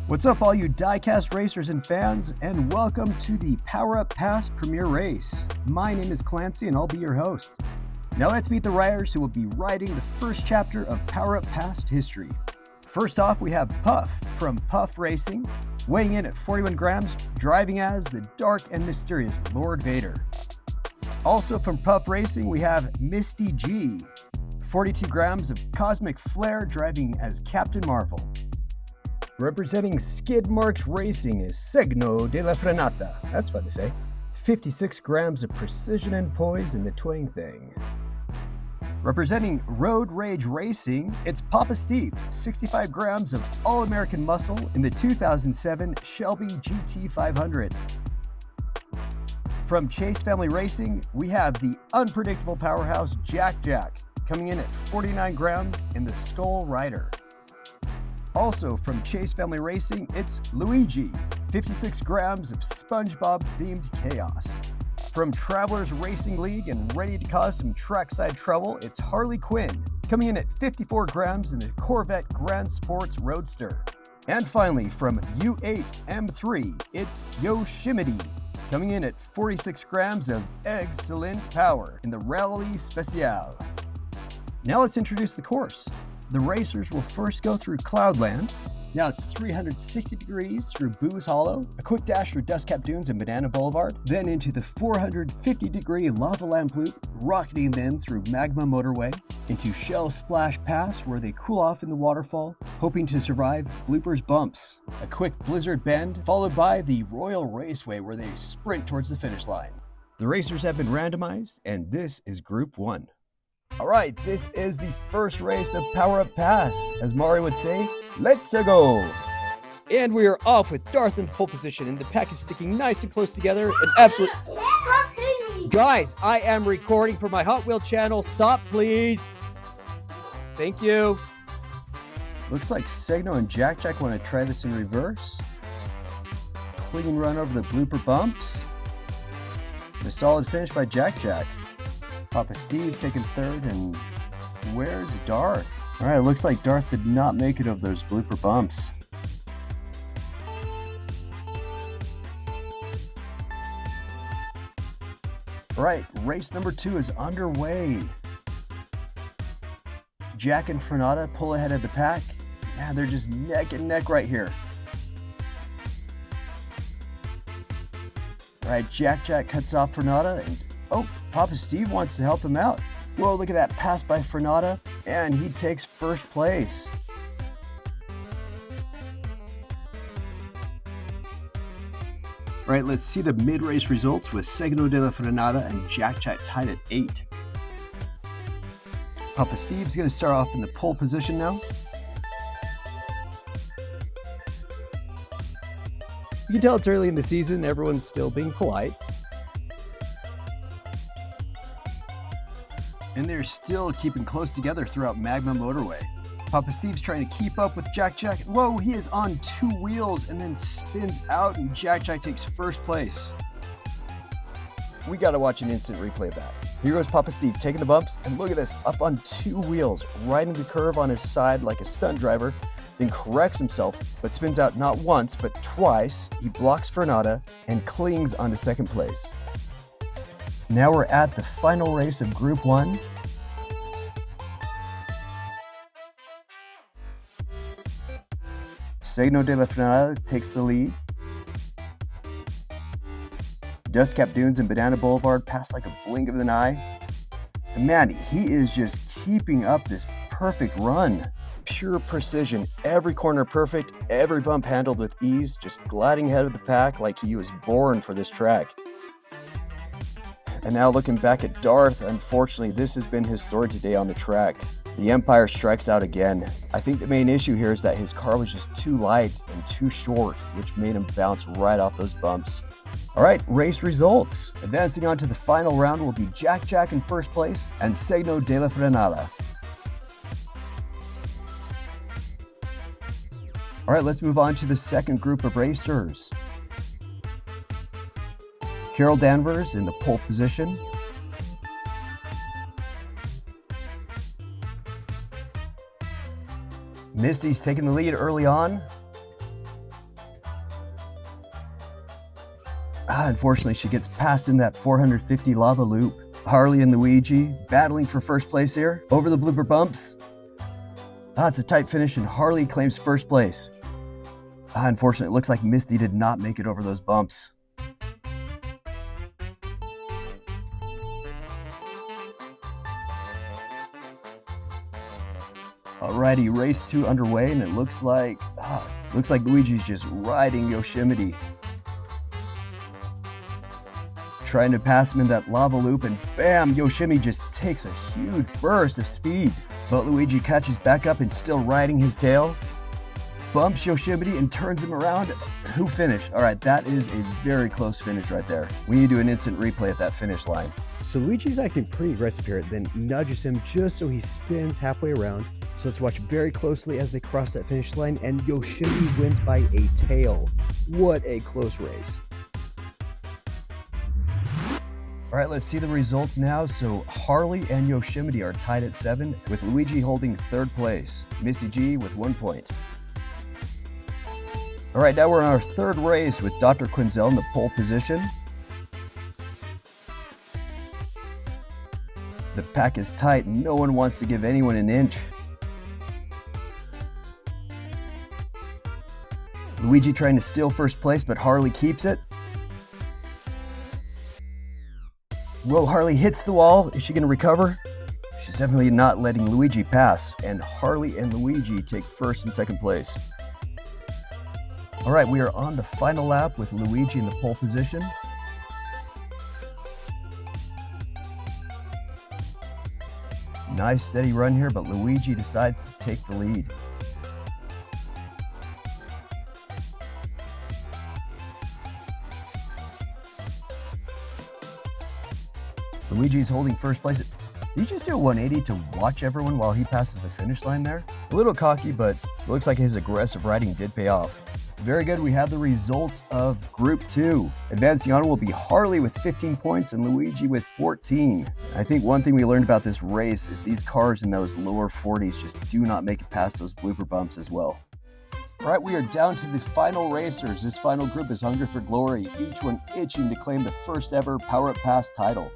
What's up, all you diecast racers and fans, and welcome to the Power Up Pass Premier Race. My name is Clancy, and I'll be your host. Now let's meet the riders who will be riding the first chapter of Power Up Pass history. First off, we have Puff from Puff Racing, weighing in at 41 grams, driving as the dark and mysterious Lord Vader. Also from Puff Racing, we have Misty G, 42 grams of cosmic flair, driving as Captain Marvel. Representing Skid Marks Racing is Signo de la Frenata. That's fun to say. 56 grams of precision and poise in the twang thing. Representing Road Rage Racing, it's Papa Steve, 65 grams of all-American muscle in the 2007 Shelby GT 500. From Chase Family Racing, we have the unpredictable powerhouse Jack, coming in at 49 grams in the Skull Rider. Also from Chase Family Racing, it's Luigi, 56 grams of SpongeBob-themed chaos. From Travelers Racing League and ready to cause some trackside trouble, it's Harley Quinn, coming in at 54 grams in the Corvette Grand Sports Roadster. And finally, from U8 M3, it's Yoshimity, coming in at 46 grams of excellent power in the Rally Special. Now let's introduce the course. The racers will first go through Cloudland. Now it's 360 degrees through Booze Hollow, a quick dash through Dustcap Dunes and Banana Boulevard, then into the 450-degree Lava Lamp Loop, rocketing them through Magma Motorway, into Shell Splash Pass where they cool off in the waterfall, hoping to survive Bloopers Bumps, a quick Blizzard Bend, followed by the Royal Raceway where they sprint towards the finish line. The racers have been randomized, and this is Group 1. All right, this is the first race of Power Up Pass. As Mario would say, let's go! And we are off with Darth in pole position, and the pack is sticking nice and close together. An absolute... Guys, I am recording for my Hot Wheel channel. Stop, please. Thank you. Looks like Segno and Jack want to try this in reverse. Clean run over the blooper bumps. And a solid finish by Jack. Papa Steve taking third, and where's Darth? All right, looks like Darth did not make it over those blooper bumps. All right, race number 2 is underway. Jack and Frenata pull ahead of the pack. Man, they're just neck and neck right here. All right, Jack cuts off Frenata, and oh, Papa Steve wants to help him out. Whoa, look at that pass by Frenata, and he takes first place. All right, let's see the mid-race results with Segno de la Frenata and Jack tied at 8. Papa Steve's going to start off in the pole position now. You can tell it's early in the season, everyone's still being polite. And they're still keeping close together throughout Magma Motorway. Papa Steve's trying to keep up with Jack. Whoa, he is on 2 wheels and then spins out, and Jack takes first place. We gotta watch an instant replay of that. Here goes Papa Steve taking the bumps, and look at this, up on 2 wheels, riding the curve on his side like a stunt driver, then corrects himself, but spins out not once, but twice. He blocks Frenata and clings onto second place. Now we're at the final race of Group 1. Segno de la Frenata takes the lead. Dustcap Dunes and Banana Boulevard pass like a blink of an eye. And man, he is just keeping up this perfect run. Pure precision, every corner perfect, every bump handled with ease, just gliding ahead of the pack like he was born for this track. And now looking back at Darth, unfortunately, this has been his story today on the track. The Empire strikes out again. I think the main issue here is that his car was just too light and too short, which made him bounce right off those bumps. All right, race results. Advancing on to the final round will be Jack in first place and Segno de la Frenata. All right, let's move on to the second group of racers. Carol Danvers in the pole position. Misty's taking the lead early on. Unfortunately, she gets past in that 450 lava loop. Harley and Luigi battling for first place here over the blooper bumps. It's a tight finish and Harley claims first place. Unfortunately, it looks like Misty did not make it over those bumps. Alrighty, race 2 underway, and it looks like Luigi's just riding Yosemite. Trying to pass him in that lava loop, and bam, Yosemite just takes a huge burst of speed. But Luigi catches back up and still riding his tail. Bumps Yosemite and turns him around. Who finished? Alright, that is a very close finish right there. We need to do an instant replay at that finish line. So Luigi's acting pretty aggressive here, then nudges him just so he spins halfway around. So let's watch very closely as they cross that finish line, and Yosemite wins by a tail. What a close race. All right, let's see the results now. So Harley and Yosemite are tied at 7, with Luigi holding 3rd place. Misty G with 1 point. All right, now we're on our 3rd race with Dr. Quinzel in the pole position. The pack is tight and no one wants to give anyone an inch. Luigi trying to steal first place, but Harley keeps it. Whoa, Harley hits the wall. Is she going to recover? She's definitely not letting Luigi pass, and Harley and Luigi take 1st and 2nd place. All right, we are on the final lap with Luigi in the pole position. Nice steady run here, but Luigi decides to take the lead. Luigi's holding 1st place. Did he just do a 180 to watch everyone while he passes the finish line there? A little cocky, but looks like his aggressive riding did pay off. Very good, we have the results of Group 2. Advancing on will be Harley with 15 points and Luigi with 14. I think one thing we learned about this race is these cars in those lower 40s just do not make it past those blooper bumps as well. All right, we are down to the final racers. This final group is hungry for glory, each one itching to claim the first ever Power Up Pass title.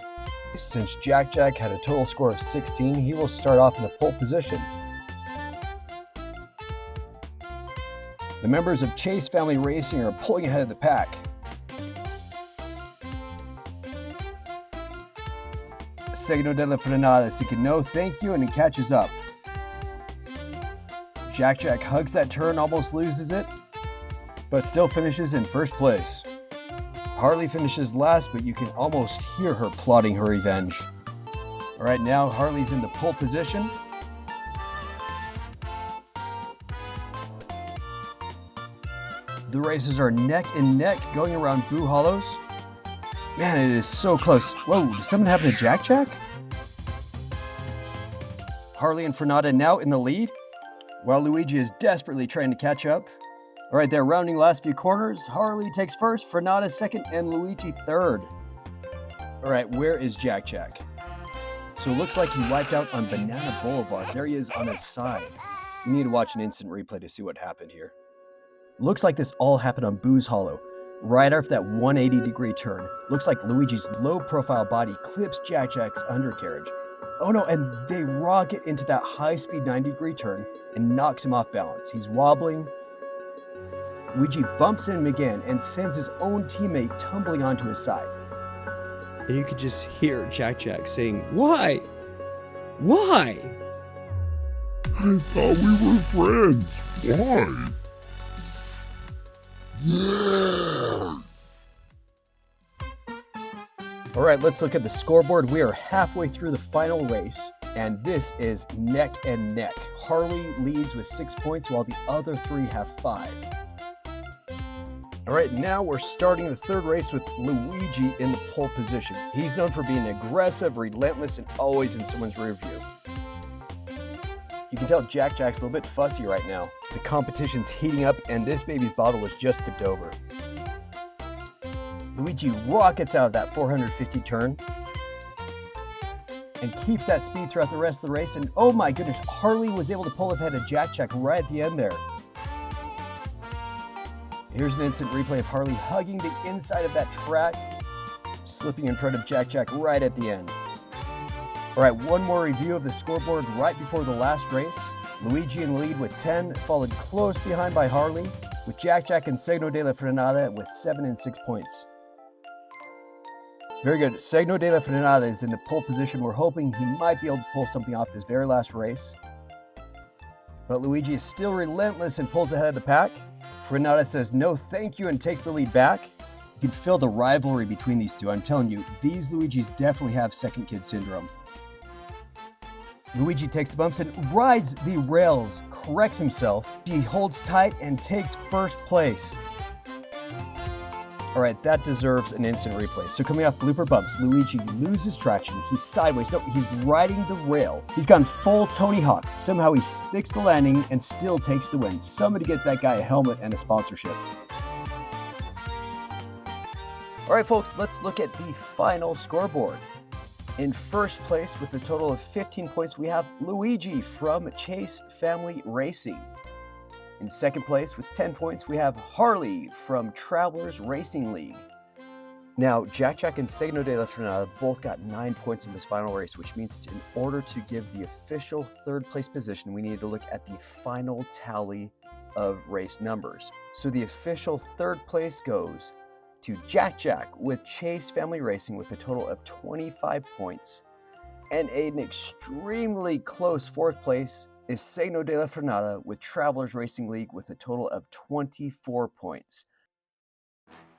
Since Jack Jack had a total score of 16, he will start off in the pole position. The members of Chase Family Racing are pulling ahead of the pack. Seguido de la frenada, así que no thank you, and he catches up. Jack Jack hugs that turn, almost loses it, but still finishes in 1st place. Harley finishes last, but you can almost hear her plotting her revenge. All right, now Harley's in the pole position. The races are neck and neck going around Boo Hollows. Man, it is so close. Whoa, did something happen to Jack Jack? Harley and Frenada now in the lead, while Luigi is desperately trying to catch up. All right, they're rounding last few corners. Harley takes 1st, Frenada 2nd, and Luigi 3rd. All right, where is Jack Jack? So it looks like he wiped out on Banana Boulevard. There he is on his side. We need to watch an instant replay to see what happened here. Looks like this all happened on Boo's Hollow, right after that 180-degree turn. Looks like Luigi's low-profile body clips Jack Jack's undercarriage. Oh no, and they rocket into that high-speed 90-degree turn and knocks him off balance. He's wobbling. Luigi bumps into him again and sends his own teammate tumbling onto his side. And you could just hear Jack Jack saying, "Why? Why? I thought we were friends. Why? Yeah!" All right, let's look at the scoreboard. We are halfway through the final race, and this is neck and neck. Harley leads with 6 points, while the other 3 have 5. All right, now we're starting the 3rd race with Luigi in the pole position. He's known for being aggressive, relentless, and always in someone's rear view. You can tell Jack Jack's a little bit fussy right now. The competition's heating up, and this baby's bottle was just tipped over. Luigi rockets out of that 450 turn and keeps that speed throughout the rest of the race. And oh my goodness, Harley was able to pull ahead of Jack Jack right at the end there. Here's an instant replay of Harley hugging the inside of that track, slipping in front of Jack right at the end. All right, one more review of the scoreboard right before the last race. Luigi in the lead with 10, followed close behind by Harley, with Jack and Segno de la Frenada with 7 and 6 points. Very good. Segno de la Frenada is in the pole position. We're hoping he might be able to pull something off this very last race. But Luigi is still relentless and pulls ahead of the pack. Frenada says no thank you and takes the lead back. You can feel the rivalry between these two. I'm telling you, these Luigis definitely have second kid syndrome. Luigi takes the bumps and rides the rails, corrects himself. He holds tight and takes first place. All right, that deserves an instant replay. So coming off blooper bumps, Luigi loses traction. He's sideways. No, he's riding the rail. He's gone full Tony Hawk. Somehow he sticks the landing and still takes the win. Somebody get that guy a helmet and a sponsorship. All right, folks, let's look at the final scoreboard. In first place with a total of 15 points, we have Luigi from Chase Family Racing. In second place with 10 points, we have Harley from Travelers Racing League. Now, Jack and Segno de la Frenada both got 9 points in this final race, which means in order to give the official third place position, we need to look at the final tally of race numbers. So the official third place goes to Jack with Chase Family Racing with a total of 25 points. And an extremely close fourth place is Segno de la Frenada with Travelers Racing League with a total of 24 points.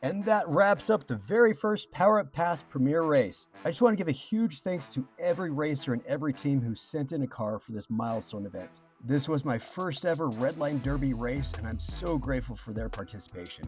And that wraps up the very first Power Up Pass Premier race. I just want to give a huge thanks to every racer and every team who sent in a car for this milestone event. This was my first ever Redline Derby race, and I'm so grateful for their participation.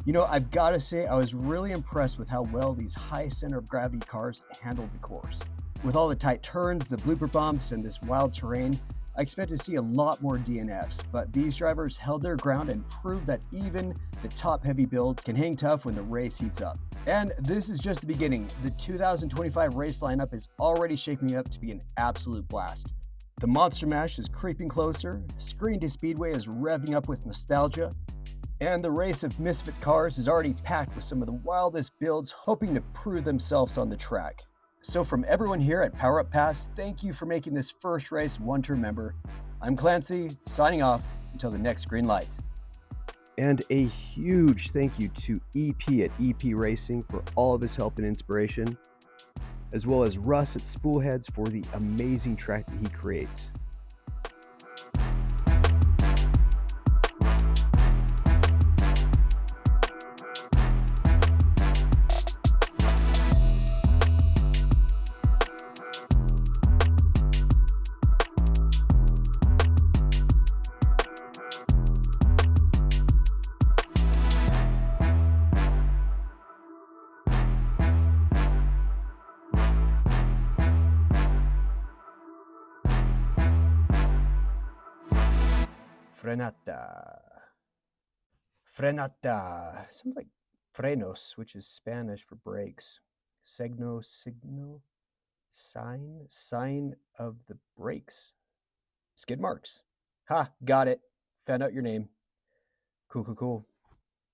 You know, I've got to say, I was really impressed with how well these high center of gravity cars handled the course. With all the tight turns, the blooper bumps, and this wild terrain, I expect to see a lot more DNFs, but these drivers held their ground and proved that even the top heavy builds can hang tough when the race heats up. And this is just the beginning. The 2025 race lineup is already shaping up to be an absolute blast. The Monster Mash is creeping closer, Screen to Speedway is revving up with nostalgia, and the race of misfit cars is already packed with some of the wildest builds hoping to prove themselves on the track. So from everyone here at Power Up Pass, thank you for making this first race one to remember. I'm Clancy, signing off until the next green light. And a huge thank you to EP at EP Racing for all of his help and inspiration, as well as Russ at Spoolheads for the amazing track that he creates. Frenata. Frenata. Sounds like frenos, which is Spanish for brakes. Signo. Sign of the brakes. Skid marks. Ha, got it. Found out your name. Cool.